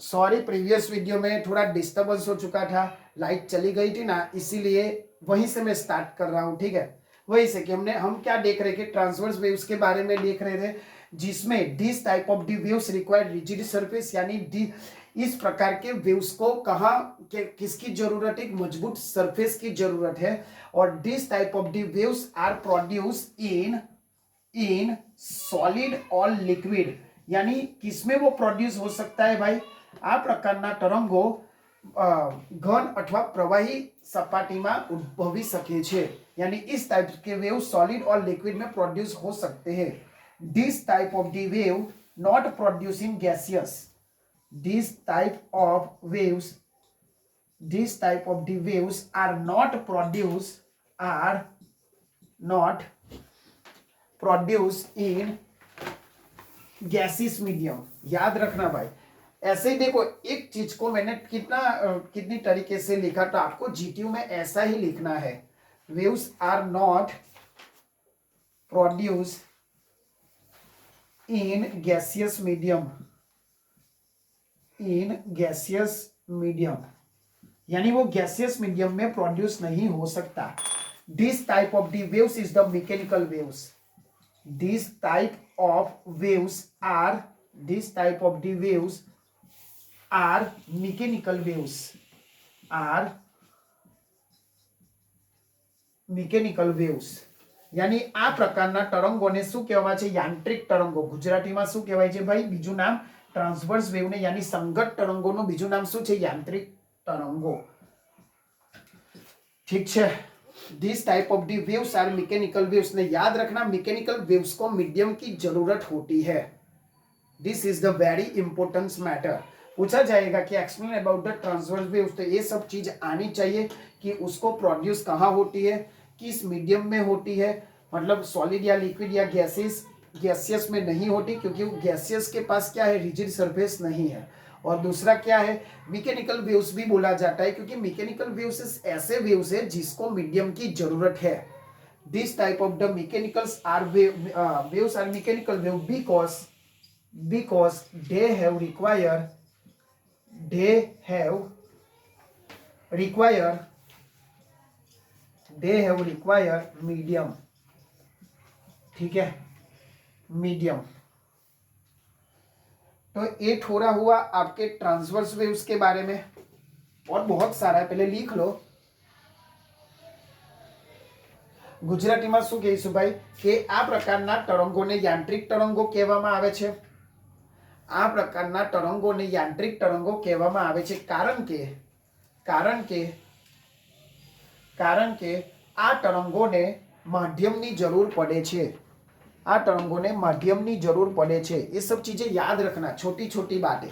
Sorry, previous video में थोड़ा disturbance हो चुका था, लाइट चली गई थी ना, इसीलिए वहीं से मैं स्टार्ट कर रहा हूँ। ठीक है, वहीं से कि हम क्या देख रहे थे, ट्रांसवर्स वेव्स के बारे में देख रहे थे, जिसमें this type of the waves required rigid surface, यानी दी इस प्रकार के वेव्स को कहाँ किसकी जरूरत है, मजबूत सरफेस की जरूरत है। और this type of the waves are produce in solid और लिक्विड, यानी किसमें वो प्रोड्यूस हो सकता है भाई, આ પ્રકારના તરંગો ઘન अथवा प्रवाही सपाटीમાં उद्भवी सके छे, यानी इस टाइप के वेव सॉलिड और लिक्विड में प्रोड्यूस हो सकते हैं। This type of the wave not producing gaseous, this type of waves this type of the waves are not produce in gaseous medium. याद रखना भाई, ऐसे ही देखो, एक चीज को मैंने कितनी तरीके से लिखा, तो आपको जीटीयू में ऐसा ही लिखना है, waves are not produce in gaseous medium, यानी वो गैसियस मीडियम में प्रोड्यूस नहीं हो सकता। This type of the waves is the mechanical waves, this type of waves are mechanical waves, यानी आ प्रकारना तरंगोने शुं कहेवाय छे, यांत्रिक तरंगो। गुजरातीमां शुं कहेवाय छे भाई, बीजुं नाम ट्रांसवर्स वेव ने, यानी संगत तरंगोनुं बीजुं नाम शुं छे, यांत्रिक तरंगो। ठीक है, this type of the waves are mechanical waves ने याद रखना, मैकेनिकल वेव्स को मीडियम की जरूरत होती है। This is the very important matter. पूछा जाएगा कि explain about the transverse waves, तो ये सब चीज आनी चाहिए कि उसको प्रोड्यूस कहाँ होती है, किस मीडियम में होती है, मतलब सॉलिड या लिक्विड या गैसियस में नहीं होती, क्योंकि गैसियस के पास क्या है, रिजिड सरफेस नहीं है। और दूसरा क्या है, मैकेनिकल वेव्स भी बोला जाता है, क्योंकि मैकेनिकल वेव्स ऐसे वेव्स है जिसको मीडियम की जरूरत है। This type of the mechanicals are waves are mechanical wave because they have require medium. ठीक है, मीडियम। तो ये थोड़ा हुआ आपके ट्रांसवर्स वेव्स के बारे में, और बहुत सारा है, पहले लिख लो। गुजरातीमां शुं कहीशुं भाई के आ प्रकारना तरंगोने यांत्रिक तरंगो कहेवामां आवे छे, आ प्रकारना तरंगोने यांत्रिक तरंगो कहेवामां आवे छे, कारण के आ तरंगोने माध्यमनी जरूर पड़े छे, आ तरंगों ने माध्यम की जरूर पड़े छे। ये सब चीजें याद रखना, छोटी छोटी बातें,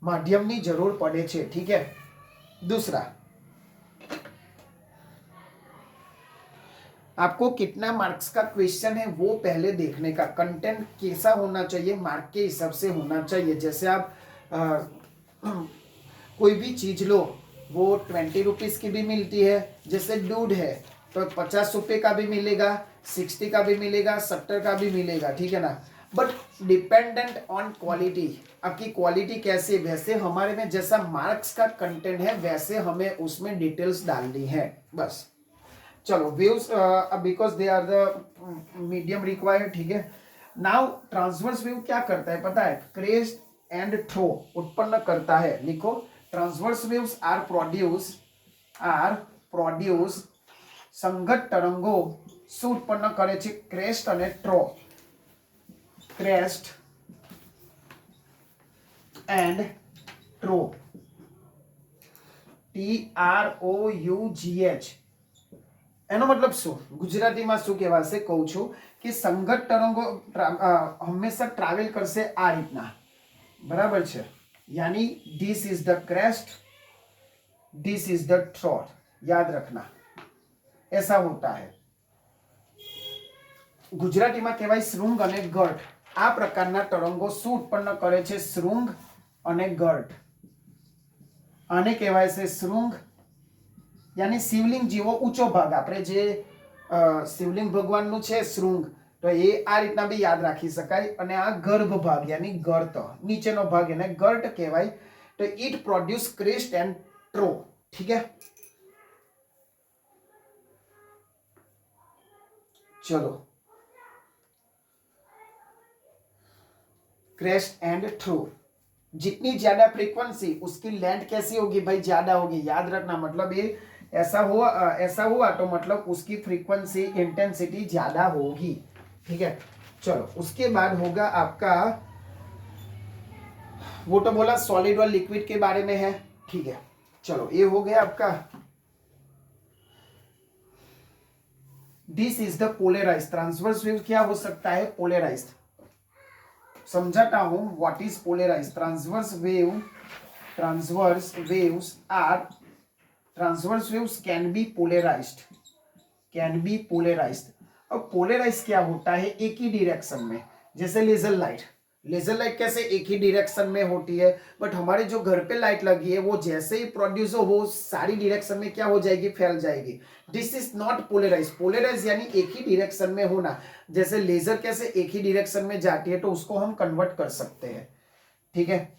माध्यम की जरूर पड़े छे। ठीक है, दूसरा, आपको कितना मार्क्स का क्वेश्चन है वो पहले देखने का, कंटेंट कैसा होना चाहिए मार्क के हिसाब से होना चाहिए। जैसे आप कोई भी चीज लो, वो 20 रुपीज की भी मिलती है, जैसे दूध है तो 50 रुपये का भी मिलेगा, 60 का भी मिलेगा, 70 का भी मिलेगा। ठीक है ना, बट डिपेंडेंट ऑन क्वालिटी, आपकी क्वालिटी कैसी है, वैसे हमारे में जैसा मार्क्स का कंटेंट है वैसे हमें उसमें डिटेल्स डालनी है, बस। चलो, waves because they are the medium required. ठीक है, नाउ ट्रांसवर्स वेव क्या करता है पता है, क्रेस्ट एंड थ्रो उत्पन्न करता है। लिखो, ट्रांसवर्स वेव्स आर प्रोड्यूस संगत तरंगो શું ઉત્પન્ન કરે છે, ક્રેસ્ટ અને throw, crest and throw, TROUGH। એનો મતલબ શું, ગુજરાતીમાં શું કહેવાશે કહું છું કે સંગત તરંગો હંમેશા ટ્રાવેલ કરશે આ રીતના, બરાબર છે, यानी this is the crest, this is the throat. याद रखना, ऐसा होता है। गुजराती में कहेवाय श्रृंग अने गर्ट। आ प्रकारना तरंगो शुं उत्पन्न करे छे, श्रृंग अने गर्ट। आने कहेवाय छे श्रृंग, यानी शिवलिंग जेवो ऊंचो भाग, आपणे जे शिवलिंग भगवाननुं छे श्रृंग, તો એ આ રીતના બી યાદ રાખી શકાય. અને આ ગર્ભ ભાગ યાની ગર્ત, નીચેનો ભાગ એને ગર્ત કહેવાય. તો ઇટ પ્રોડ્યુસ ક્રેસ્ટ એન્ડ ટ્રો. ઠીક है, चलो. क्रेस्ट एंड थ्रू, जितनी ज्यादा फ्रीक्वेंसी उसकी लेंथ कैसी होगी भाई, ज्यादा होगी. याद रखना, मतलब ये ऐसा हुआ तो मतलब उसकी फ्रीक्वेंसी इंटेंसिटी ज्यादा होगी. ठीक है, चलो. उसके बाद होगा आपका, वो तो बोला सॉलिड और लिक्विड के बारे में है. ठीक है, चलो. ये हो गया आपका. This is the polarise. Transverse wave क्या हो सकता है, पोलराइज. समझाता हूं what is polarise. Transverse waves are, transverse waves can be polarised, can be polarised. अब पोलराइज क्या होता है, एक ही डायरेक्शन में. जैसे लेजर लाइट, लेजर लाइट कैसे एक ही डायरेक्शन में होती है, बट हमारे जो घर पे लाइट लगी है वो जैसे ही प्रोड्यूस हो वो सारी डायरेक्शन में क्या हो जाएगी, फैल जाएगी. This is not polarise. Polarise यानी एक ही डायरेक्शन में होना. जैसे लेजर कैसे एक ही डायरेक्शन में जाती है तो उसको हम कन्वर्ट कर सकते हैं. ठीक है,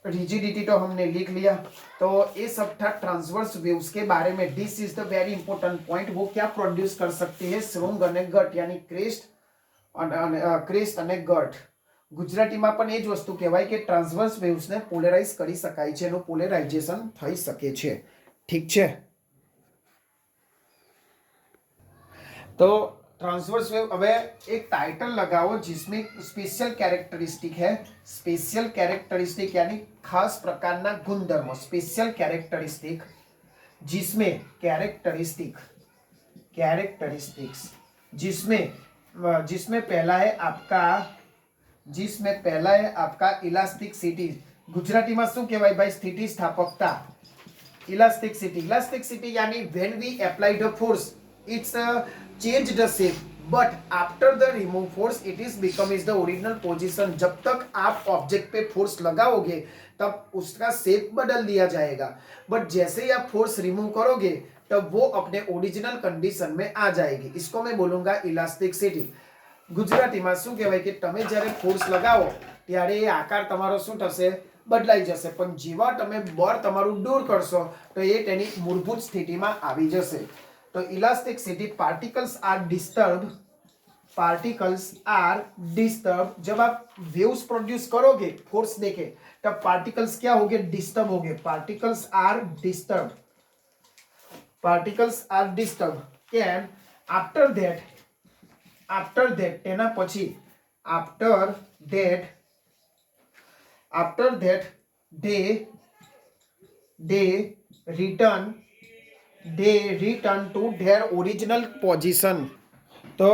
रिजिडिटी तो हमने लिख लिया. तो ये सब था ट्रांसवर्स वेव्स के बारे में. This is the very important point. वो क्या प्रोड्यूस कर सकती है, श्रृंग અને ગટ यानी क्रेस्ट અને ગટ. ગુજરાતીમાં પણ એ જ વસ્તુ કહેવાય કે ટ્રાન્સવર્સ વેવ્સને પોલરાઇઝ કરી શકાય છે, એનું પોલરાઇઝેશન થઈ શકે છે. ઠીક છે, तो ट्रांसवर्स वेव. अब एक टाइटल लगाओ जिसमें स्पेशल कैरेक्टरिस्टिक है. स्पेशल कैरेक्टरिस्टिक यानी खास प्रकारना गुणधर्मो. स्पेशल कैरेक्टरिस्टिक, जिसमें कैरेक्टरिस्टिक्स जिसमें पहला है आपका इलास्टिसिटी. गुजराती में शू कहवाय भाई, स्थितिस्थापकता. इलास्टिसिटी यानी when we apply the force its change the shape, but after the remove force it is becomes the original position. जब तक आप ऑब्जेक्ट पे फोर्स लगाओगे तब उसका शेप बदल दिया जाएगा, बट जैसे ही आप फोर्स रिमूव करोगे तब वो अपने ओरिजिनल कंडीशन में आ जाएगी. इसको मैं बोलूंगा इलास्टिसिटी. ગુજરાતીમાં શું કહેવાય કે તમે જ્યારે ફોર્સ લગાવો ત્યારે એ આકાર તમારો શું થશે, બદલાઈ જશે. પણ જેવા તમે બળ તમારું દૂર કરશો તો એ તેની મૂળભૂત સ્થિતિમાં આવી જશે. तो इलास्टिसिटी, पार्टिकल्स आर डिस्टर्ब. जब आप वेव्स प्रोड्यूस करोगे, फोर्स देके, तब पार्टिकल्स क्या होंगे, डिस्टर्ब होंगे. Particles are disturb. Can after that तेना पछी after that they return to their original position. तो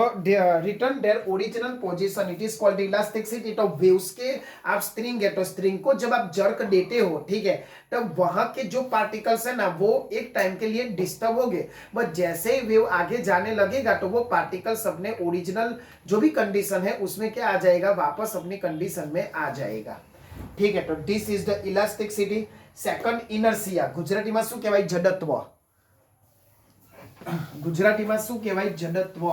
return their original position, it is called elasticity. तो वेव्स के आप स्ट्रिंग है तो स्ट्रिंग को जब आप जर्क देते हो, ठीक है, तब वहां के जो पार्टिकल्स है ना वो एक टाइम के लिए डिस्टर्ब हो गए, बट जैसे ही वेव आगे जाने लगेगा तो वो पार्टिकल्स अपने ओरिजिनल जो भी कंडीशन है उसमें क्या आ जाएगा, वापस अपनी कंडीशन में आ जाएगा. ठीक है, तो this is the elasticity. Second, inertia. Gujarati में શું કહેવાય, જડત્વ. ગુજરાતીમાં શું કહેવાય, જડત્વ.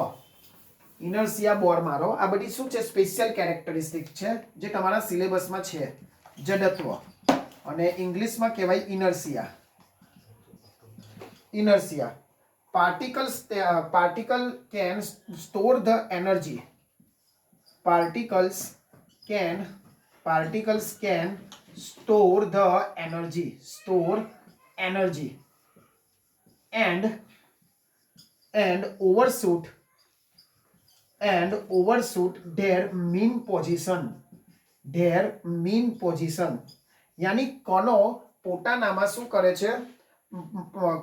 ઇનર્શિયા બોર મારો. આ બધી શું છે, સ્પેશિયલ કેરેક્ટરિસ્ટિક છે જે તમારા સિલેબસમાં છે. જડત્વ અને ઇંગ્લિશમાં કહેવાય inertia. Particle can store the energy. Particles can store the energy and overshoot their mean position. यानी कणो પોતાનામાં શું કરે છે,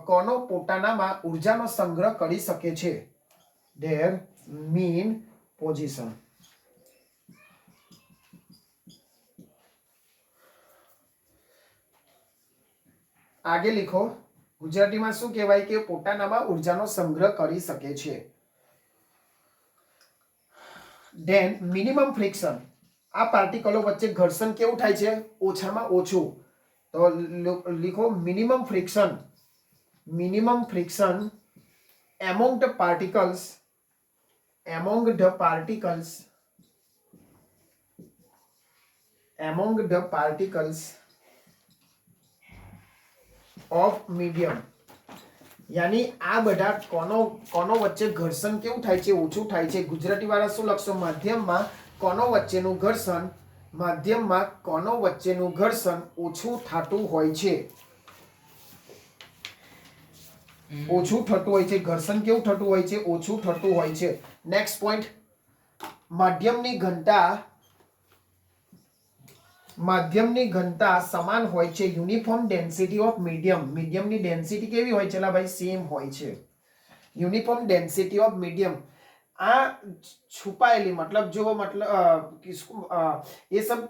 કણો પોતાનામાં ઊર્જાનો સંગ્રહ કરી શકે છે. their mean position. आगे लिखो. ગુજરાતીમાં શું કહેવાય કે પોતાનામાં ઊર્જાનો સંગ્રહ કરી શકે છે. Then minimum friction. આ પાર્ટિકલો વચ્ચે ઘર્ષણ કેવું થાય છે, ઓછામાં ઓછું. તો લીખો minimum friction among the particles among the particles of medium, यानी आ बधा कोनो कोनो वच्चे घर्षण केवुं थाय छे, ओछुं थाय छे। गुजराती वाळा शुं लखशो? माध्यममां कोनो वच्चेनुं घर्षण, माध्यममां कोनो वच्चेनुं घर्षण ओछुं थातुं होय छे, ओछुं थतुं होय छे। घर्षण केवुं थतुं होय छे? ओछुं थतुं होय छे। नेक्स्ट पॉइंट, माध्यमनी घनता समान होय छे। यूनिफॉर्म डेंसिटी ऑफ मीडियम, मीडियमनी डेंसिटी केवी होय छे? ला भाई सेम होय छे। यूनिफॉर्म डेंसिटी ऑफ मीडियम, आ छुपाएली मतलब जो मतलब ये सब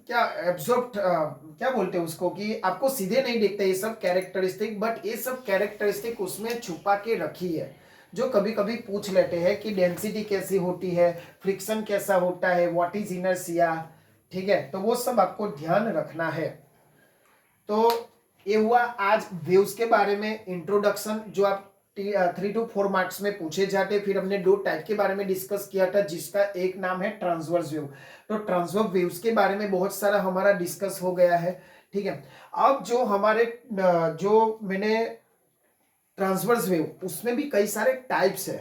क्या एब्जॉर्ब क्या बोलते हैं उसको कि आपको सीधे नहीं दिखते ये सब कैरेक्टरिस्टिक, बट ये सब कैरेक्टरिस्टिक उसमें छुपा के रखी है। जो कभी कभी पूछ लेते हैं कि डेंसिटी कैसी होती है, फ्रिक्शन कैसा होता है, व्हाट इज इनर्शिया, ठीक है, तो वो सब आपको ध्यान रखना है। तो ये हुआ आज वेव्स के बारे में इंट्रोडक्शन, जो आप 3 to 4 मार्क्स में पूछे जाते। फिर हमने 2 टाइप के बारे में डिस्कस किया था, जिसका एक नाम है ट्रांसवर्स वेव। तो ट्रांसवर्स वेव्स के बारे में बहुत सारा हमारा डिस्कस हो गया है, ठीक है। अब जो हमारे जो मैंने ट्रांसवर्स वेव, उसमें भी कई सारे टाइप्स है।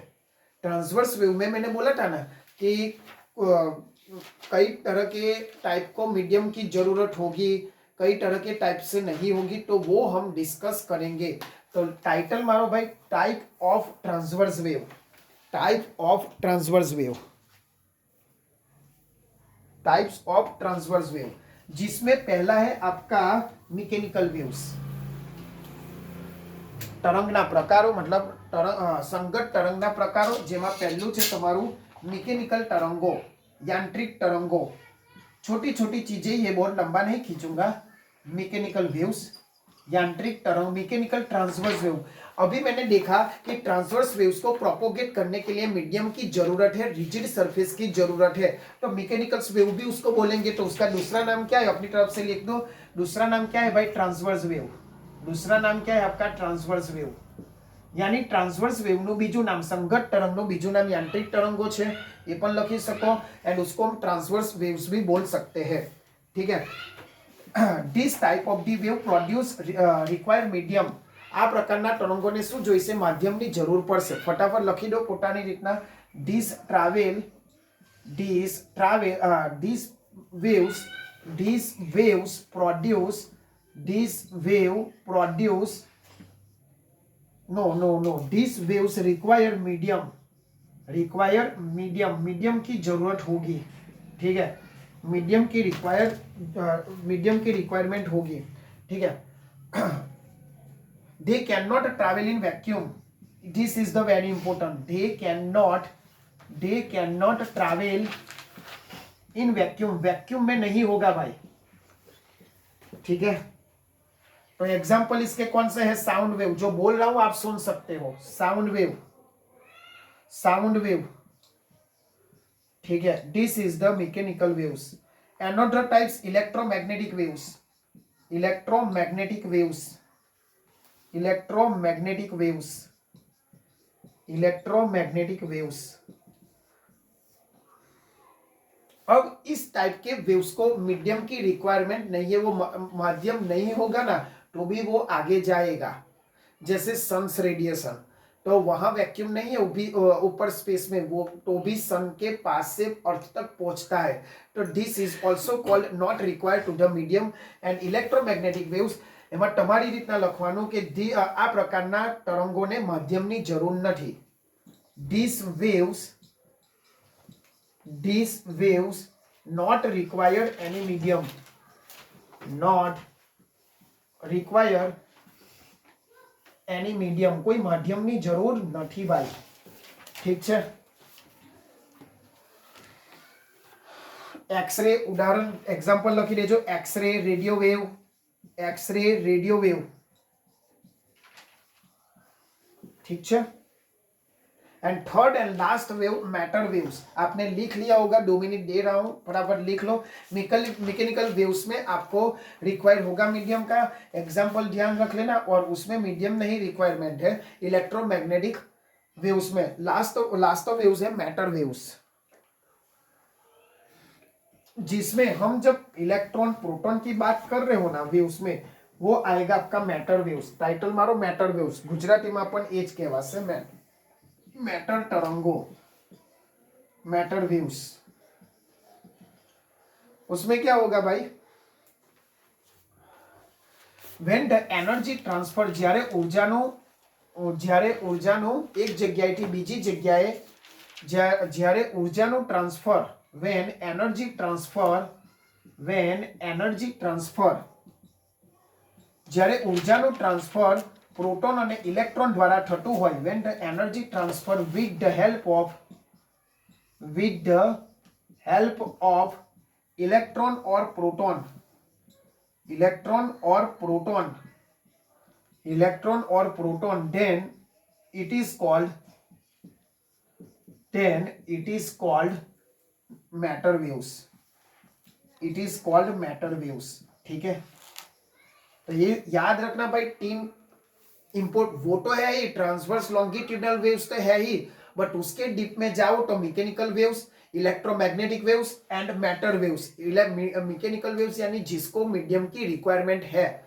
ट्रांसवर्स वेव में मैंने बोला था ना कि कई तरह के टाइप को मीडियम की जरूरत होगी, कई तरह के टाइप से नहीं होगी, तो वो हम डिस्कस करेंगे। तो टाइटल मारो भाई, type of transverse wave, type of transverse wave, types of transverse wave, जिसमें पहला है आपका मैकेनिकल वेव्स। तरंगना प्रकारो मतलब संगत तरंगना प्रकारो, जेमा पहलू छे तमारू मैकेनिकल तरंगो, यांत्रिक तरंगो। छोटी छोटी चीजें, ये बहुत लंबा नहीं खींचूंगा। मैकेनिकल वेव्स, यांत्रिक तरंग, मैकेनिकल ट्रांसवर्स वेव। अभी मैंने देखा कि ट्रांसवर्स वेव्स को प्रोपोगेट करने के लिए मीडियम की जरूरत है, रिजिड सरफेस की जरूरत है। तो मैकेनिकल वेव भी उसको बोलेंगे, तो उसका दूसरा नाम क्या है? अपनी तरफ से लिख दो। दूसरा नाम क्या है भाई? Transverse wave. दूसरा नाम क्या है आपका? Transverse wave. यानी ट्रांसवर्स वेव નું બીજું નામ, સંગત તરંગનું બીજું નામ યાંત્રિક તરંગો છે, એ પણ લખી શકો। एंड उसको हम ट्रांसवर्स वेव्स भी बोल सकते हैं, ठीक है। This type of the wave produce require medium, આ પ્રકારના તરંગોને શું જોઈશે? માધ્યમની જરૂર પડશે। ફટાફટ લખી દો પોતાની રીતના। these waves require मीडियम की जरूरत होगी, ठीक है। मीडियम की रिक्वायरमेंट होगी, ठीक है। They can not travel in vacuum, this is the very important. They can not travel in vacuum, vacuum में नहीं होगा भाई, ठीक है। तो एग्जाम्पल इसके कौन से है? साउंड वेव, जो बोल रहा हूं आप सुन सकते हो। साउंड वेव, ठीक है। This is the mechanical waves. Another types electromagnetic waves. अब इस टाइप के वेव्स को मीडियम की रिक्वायरमेंट नहीं है, वो माध्यम नहीं होगा ना तो भी वो आगे जाएगा। जैसे सन्स रेडिएशन, तो वहां वैक्यूम नहीं है, ऊपर स्पेस में, वो तो भी सन के पास से अर्थ तक पहुंचता है। तो this is also called not required to the medium and electromagnetic waves. એમાં તમારી રીતના લખવાનું કે આ પ્રકારના તરંગોને માધ્યમની જરૂર નથી। these waves not require any medium, कोई माध्यमની જરૂર નથી ભાઈ, ठीक છે। एक्सरे उदाहरण एग्जांपल लखी देजो। एक्सरे रेडियो वेव, ठीक है। And third and last wave matter waves. आपने लिख लिया होगा, 2 मिनट दे रहा हूं, फटाफट लिख लो। मैकेनिकल वेव्स में आपको रिक्वायर होगा मीडियम का, एग्जांपल ध्यान रख लेना। और उसमें मीडियम नहीं रिक्वायरमेंट है, इलेक्ट्रोमैग्नेटिक वेव्स में लास्ट ऑफ वेव्स है मैटर वेव्स, जिसमें हम जब इलेक्ट्रॉन प्रोटॉन की बात कर रहे हो ना वेव्स में, वो आएगा आपका मैटर वेव्स। टाइटल मारो मैटर वेव्स, गुजराती में अपन एज कहेवाशे मैटर तरंगो, मैटर वेव्स। उसमें क्या होगा भाई, व्हेन द एनर्जी ट्रांसफर, જ્યારે ઉર્જાનો એક જગ્યાએથી બીજી જગ્યાએ જ્યારે ઉર્જાનું ટ્રાન્સફર, when energy transfer જ્યારે ઉર્જાનું ટ્રાન્સફર પ્રોટોન અને ઇલેક્ટ્રોન દ્વારા થતું હોય, when the energy transfer with the help of electron or proton, then it is called matter waves, ठीक है। तो ये याद रखना भाई, तीन इंपोर्ट वो तो है ही, ट्रांसवर्स लॉन्गिट्यूडनल वेव्स तो है ही, बट उसके डीप में जाओ तो mechanical waves, electromagnetic waves and matter waves. Mechanical waves यानी जिसको मीडियम की रिक्वायरमेंट है,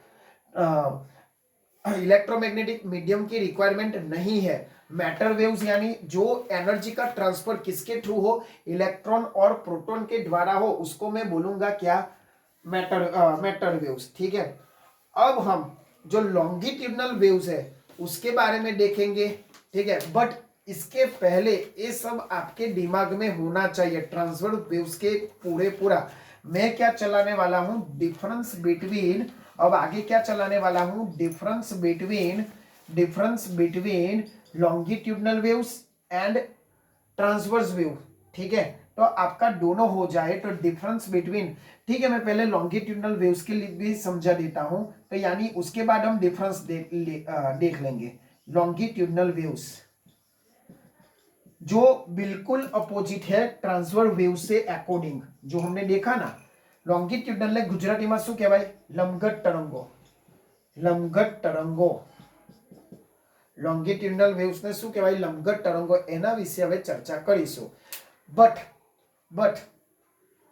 इलेक्ट्रोमैग्नेटिक मीडियम की रिक्वायरमेंट नहीं है। मैटर वेव्स यानी जो एनर्जी का ट्रांसफर किसके थ्रू हो, इलेक्ट्रॉन और प्रोटॉन के द्वारा हो, उसको मैं बोलूंगा क्या, मैटर वेव्स, ठीक है। अब हम जो लॉन्गिट्यूडनल वेव्स है उसके बारे में देखेंगे, ठीक है। बट इसके पहले ये सब आपके दिमाग में होना चाहिए, ट्रांसवर्स वेव्स के पूरा मैं क्या चलाने वाला हूं, डिफरेंस बिटवीन, अब आगे क्या चलाने वाला हूं, difference between longitudinal waves and transverse wave, ठीक है। तो आपका दोनों हो जाए तो डिफरेंस बिटवीन, ठीक है। मैं पहले लॉन्गिट्यूडनल वेव्स के लिए भी समझा देता हूं, तो यानी उसके बाद हम डिफरेंस देख लेंगे। लॉन्गिट्यूडनल वेव्स जो बिल्कुल अपोजिट है ट्रांसवर्स वेव से अकॉर्डिंग, जो हमने देखा ना, लॉन्गिट्यूडनल ने गुजराती में शू कहेवाय, लंबगत तरंगो, लॉन्गिट्यूडनल वेव्स ने शू कहेवाय, लंबगत तरंगो। एना विषय हवे चर्चा करीशुं। बट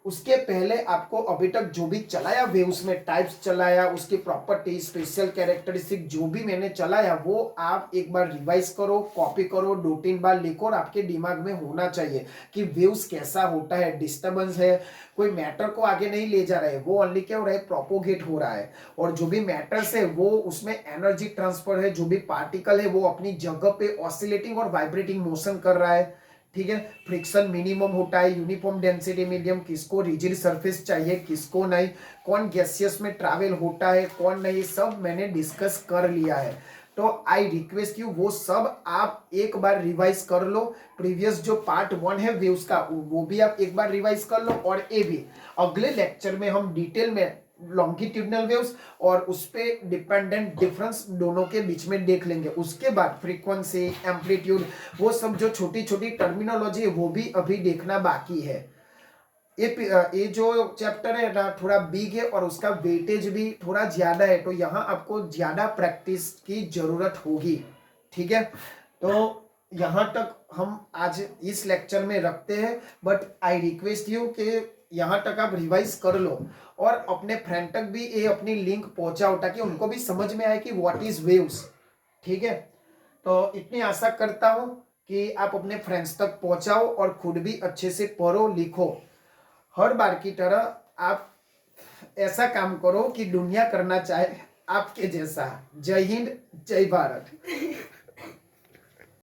उसके पहले आपको अभी तक जो भी चलाया वेव्स में, टाइप्स चलाया, उसकी प्रॉपर्टी, स्पेशल कैरेक्टरिस्टिक जो भी मैंने चलाया, वो आप एक बार रिवाइज करो, कॉपी करो, 2-3 बार लिखो, और आपके दिमाग में होना चाहिए कि वेव्स कैसा होता है। डिस्टर्बेंस है, कोई मैटर को आगे नहीं ले जा रहा है, वो ओनली क्या हो रहा है, प्रोपोगेट हो रहा है। और जो भी मैटर्स है वो उसमें एनर्जी ट्रांसफर है, जो भी पार्टिकल है वो अपनी जगह पे ऑसिलेटिंग और वाइब्रेटिंग मोशन कर रहा है, ठीक है। फ्रिक्शन मिनिमम होता है, यूनिफॉर्म डेंसिटी मीडियम, किसको रिजिड सरफेस चाहिए, किसको नहीं, कौन गैसियस में ट्रैवल होता है, कौन नहीं, सब मैंने डिस्कस कर लिया है। तो आई रिक्वेस्ट यू वो सब आप एक बार रिवाइज कर लो। प्रीवियस जो पार्ट 1 है वेव्स का, वो भी आप एक बार रिवाइज कर लो, और ये भी अगले लेक्चर में हम डिटेल में लॉन्गिट्यूडनल वेव्स और उस पे डिपेंडेंट डिफरेंस दोनों के बीच में देख लेंगे। उसके बाद फ्रीक्वेंसी, एम्पलीट्यूड, वो सब जो छोटी छोटी टर्मिनोलॉजी है वो भी अभी देखना बाकी है। ये जो चैप्टर है ना थोड़ा बिग है और उसका वेटेज भी थोड़ा ज्यादा है, तो यहाँ आपको ज्यादा प्रैक्टिस की जरूरत होगी, ठीक है। तो यहाँ तक हम आज इस लेक्चर में रखते हैं, बट आई रिक्वेस्ट यू कि यहाँ तक आप रिवाइज कर लो और अपने फ्रेंड तक भी ये अपनी लिंक पहुंचाओ, ताकि उनको भी समझ में आए कि व्हाट इज वेव्स, ठीक है। तो इतनी आशा करता हूं कि आप अपने फ्रेंड्स तक पहुंचाओ और खुद भी अच्छे से पढ़ो लिखो। हर बार की तरह आप ऐसा काम करो कि दुनिया करना चाहे आपके जैसा। जय हिंद, जय भारत।